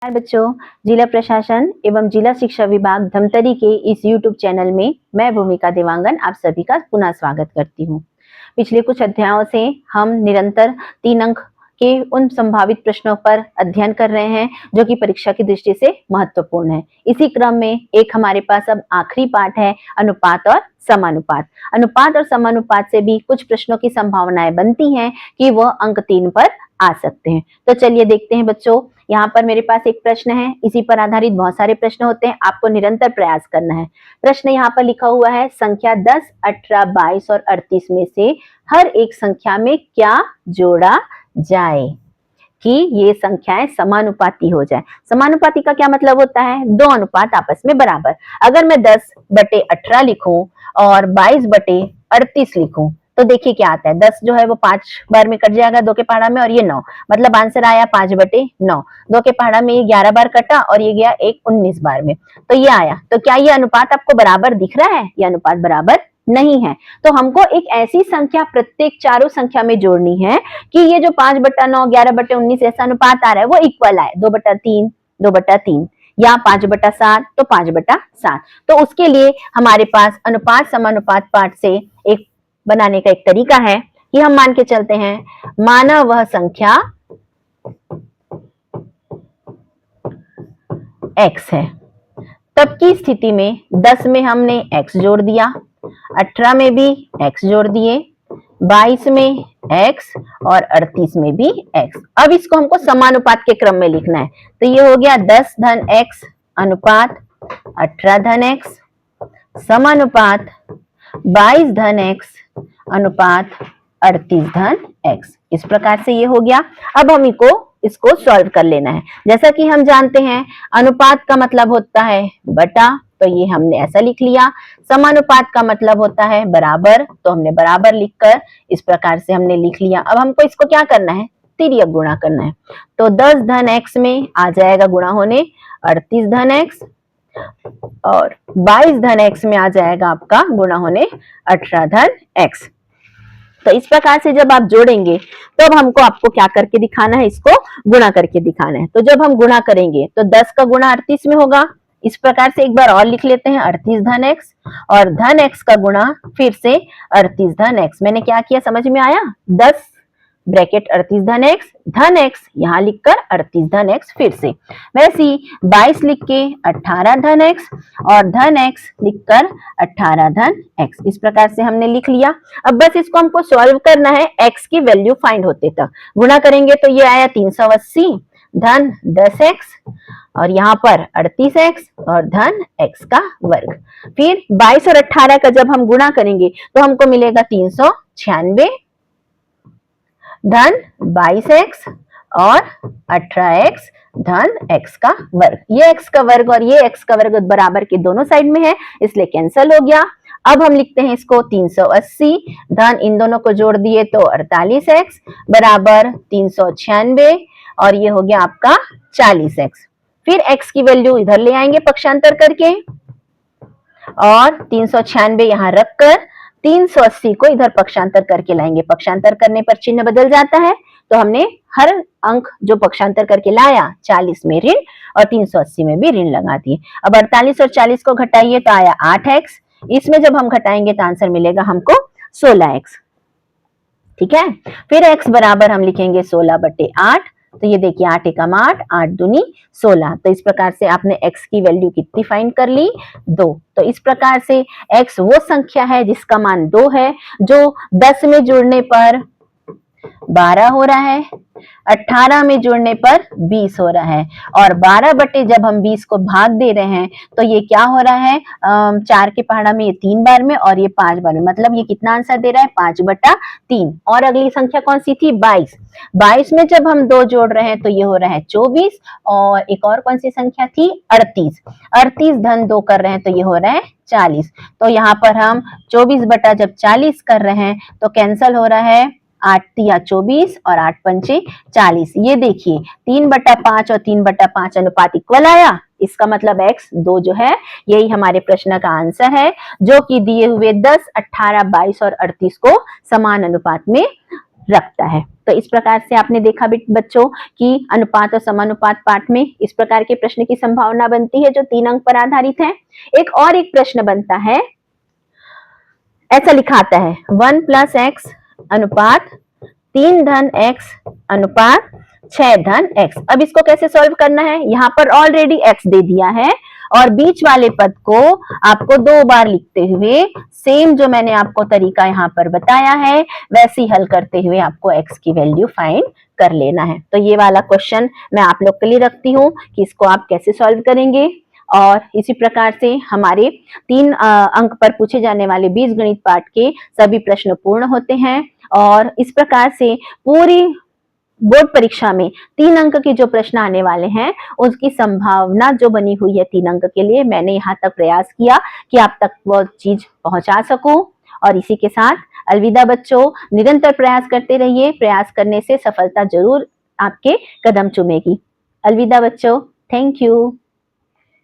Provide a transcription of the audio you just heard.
नमस्कार बच्चों, जिला प्रशासन एवं जिला शिक्षा विभाग धमतरी के इस YouTube चैनल में मैं भूमिका देवांगन आप सभी का पुनः स्वागत करती हूँ। पिछले कुछ अध्यायों से हम निरंतर 3 अंक के उन संभावित प्रश्नों पर अध्ययन कर रहे हैं जो कि परीक्षा की दृष्टि से महत्वपूर्ण है। इसी क्रम में एक हमारे पास अब आखिरी पाठ है अनुपात और समानुपात। अनुपात और समानुपात से भी कुछ प्रश्नों की संभावनाएं बनती हैं कि वह अंक 3 पर आ सकते हैं। तो चलिए देखते हैं बच्चों, यहाँ पर मेरे पास एक प्रश्न है, इसी पर आधारित बहुत सारे प्रश्न होते हैं, आपको निरंतर प्रयास करना है। प्रश्न यहाँ पर लिखा हुआ है, संख्या 10, 18, 22 और 38 में से हर एक संख्या में क्या जोड़ा जाए कि ये संख्याएं समानुपाती हो जाए। समानुपाती का क्या मतलब होता है? दो अनुपात आपस में बराबर। अगर मैं 10/18 लिखूं और 22/38 लिखूं तो देखिए क्या आता है। 10 जो है वो 5 बार में कट जाएगा 2 के पहाड़ा में, और ये 9, मतलब आंसर आया 5/9। 2 के पहाड़ा में ये 11 बार कटा और ये गया 19 बार में, तो ये आया। तो क्या ये अनुपात आपको बराबर दिख रहा है? ये अनुपात बराबर नहीं है। तो हमको एक ऐसी संख्या प्रत्येक चारों संख्या में जोड़नी है कि ये जो 5/9, 11/19 ऐसा अनुपात आ रहा है वो इक्वल आए। 2/3, 2/3 या 5/7 तो 5/7। तो उसके लिए हमारे पास अनुपात समानुपात पाठ से एक बनाने का एक तरीका है कि हम मान के चलते हैं, माना वह संख्या x है, तब की स्थिति में 10 में हमने x जोड़ दिया, 18 में भी x जोड़ दिए, 22 में x और 38 में भी x। अब इसको हमको समानुपात के क्रम में लिखना है। तो ये हो गया 10 धन x अनुपात 18 धन x समानुपात 22 धन x अनुपात 38 धन x। इस प्रकार से ये हो गया। अब हम इसको सॉल्व कर लेना है। जैसा कि हम जानते हैं अनुपात का मतलब होता है बटा, तो ये हमने ऐसा लिख लिया। समानुपात का मतलब होता है बराबर, तो हमने बराबर लिखकर इस प्रकार से हमने लिख लिया। अब हमको इसको क्या करना है? तिर्यक गुणा करना है। तो 10 धन x में आ जाएगा गुणा होने 38 धन x, और 22 धन x में आ जाएगा आपका गुणा होने 18 धन x। तो इस प्रकार से जब आप जोड़ेंगे तो अब हमको आपको क्या करके दिखाना है? इसको गुणा करके दिखाना है। तो जब हम गुणा करेंगे तो 10 का गुणा 38 में होगा। इस प्रकार से एक बार और लिख लेते हैं, 38 धन x और धन x का गुणा फिर से 38 धन x। मैंने क्या किया समझ में आया? 10 ब्रैकेट 38 धन x यहां लिखकर 38 धन x फिर से, वैसे ही 22 लिख के 18 धन x और धन x लिखकर 18 धन x। इस प्रकार से हमने लिख लिया। अब बस इसको हमको सॉल्व करना है x की वैल्यू फाइंड होते तक। गुणा करेंगे तो ये आया 380 धन 10x और यहाँ पर 38x और धन x का वर्ग। फिर 22 और 18 का जब हम गुणा करेंगे तो हमको मिलेगा 396 धन 22x और 18x धन x का वर्ग। ये x का वर्ग और ये x का वर्ग बराबर के दोनों साइड में है, इसलिए कैंसिल हो गया। अब हम लिखते हैं इसको 380 धन इन दोनों को जोड़ दिए तो 48x बराबर 396 और ये हो गया आपका 40x। फिर x की वैल्यू इधर ले आएंगे पक्षांतर करके और 396 यहां रखकर 380 को इधर पक्षांतर करके लाएंगे। पक्षांतर करने पर चिन्ह बदल जाता है, तो हमने हर अंक जो पक्षांतर करके लाया 40 में ऋण और 380 में भी ऋण लगा दिए। अब 48 और 40 को घटाइए तो आया 8x। इसमें जब हम घटाएंगे तो आंसर मिलेगा हमको 16x। ठीक है, फिर x बराबर हम लिखेंगे 16/8। तो ये देखिए 8 एकम 8, 8 दूनी 16। तो इस प्रकार से आपने x की वैल्यू कितनी फाइंड कर ली? 2। तो इस प्रकार से x वो संख्या है जिसका मान 2 है, जो 10 में जुड़ने पर 12 हो रहा है, 18 में जुड़ने पर 20 हो रहा है, और 12 बटे जब हम 20 को भाग दे रहे हैं तो ये क्या हो रहा है? 4 के पहाड़ा में ये 3 बार में और ये 5 बार में, मतलब ये कितना आंसर दे रहा है? 5/3। और अगली संख्या कौन सी थी? 22। 22 में जब हम 2 जोड़ रहे हैं तो ये हो रहा है 24, और एक और कौन सी संख्या थी? 38। 38 धन 2 कर रहे हैं तो ये हो रहा है 40। तो यहाँ पर हम 24 बटा जब 40 कर रहे हैं तो कैंसल हो रहा है 8 तिया 24 और 8 पंचे 40। ये देखिए 3/5 और 3/5 अनुपात इक्वल आया। इसका मतलब x 2 जो है यही हमारे प्रश्न का आंसर है, जो कि दिए हुए 10, 18, 22 और 38 को समान अनुपात में रखता है। तो इस प्रकार से आपने देखा बच्चों कि अनुपात और समानुपात पाठ में इस प्रकार के प्रश्न की संभावना बनती है जो 3 अंक पर आधारित है। एक प्रश्न बनता है, ऐसा लिखा आता है 1 + x अनुपात 3 धन x अनुपात 6 धन x। अब इसको कैसे सॉल्व करना है, यहाँ पर ऑलरेडी x दे दिया है और बीच वाले पद को आपको 2 बार लिखते हुए सेम जो मैंने आपको तरीका यहाँ पर बताया है वैसे ही हल करते हुए आपको x की वैल्यू फाइंड कर लेना है। तो ये वाला क्वेश्चन मैं आप लोग के लिए रखती हूँ कि इसको आप कैसे सॉल्व करेंगे। और इसी प्रकार से हमारे 3 अंक पर पूछे जाने वाले बीजगणित पाठ के सभी प्रश्न पूर्ण होते हैं। और इस प्रकार से पूरी बोर्ड परीक्षा में 3 अंक के जो प्रश्न आने वाले हैं उसकी संभावना जो बनी हुई है 3 अंक के लिए, मैंने यहाँ तक प्रयास किया कि आप तक वो चीज पहुंचा सकूं। और इसी के साथ अलविदा बच्चों, निरंतर प्रयास करते रहिए, प्रयास करने से सफलता जरूर आपके कदम चूमेगी। अलविदा बच्चों, थैंक यू।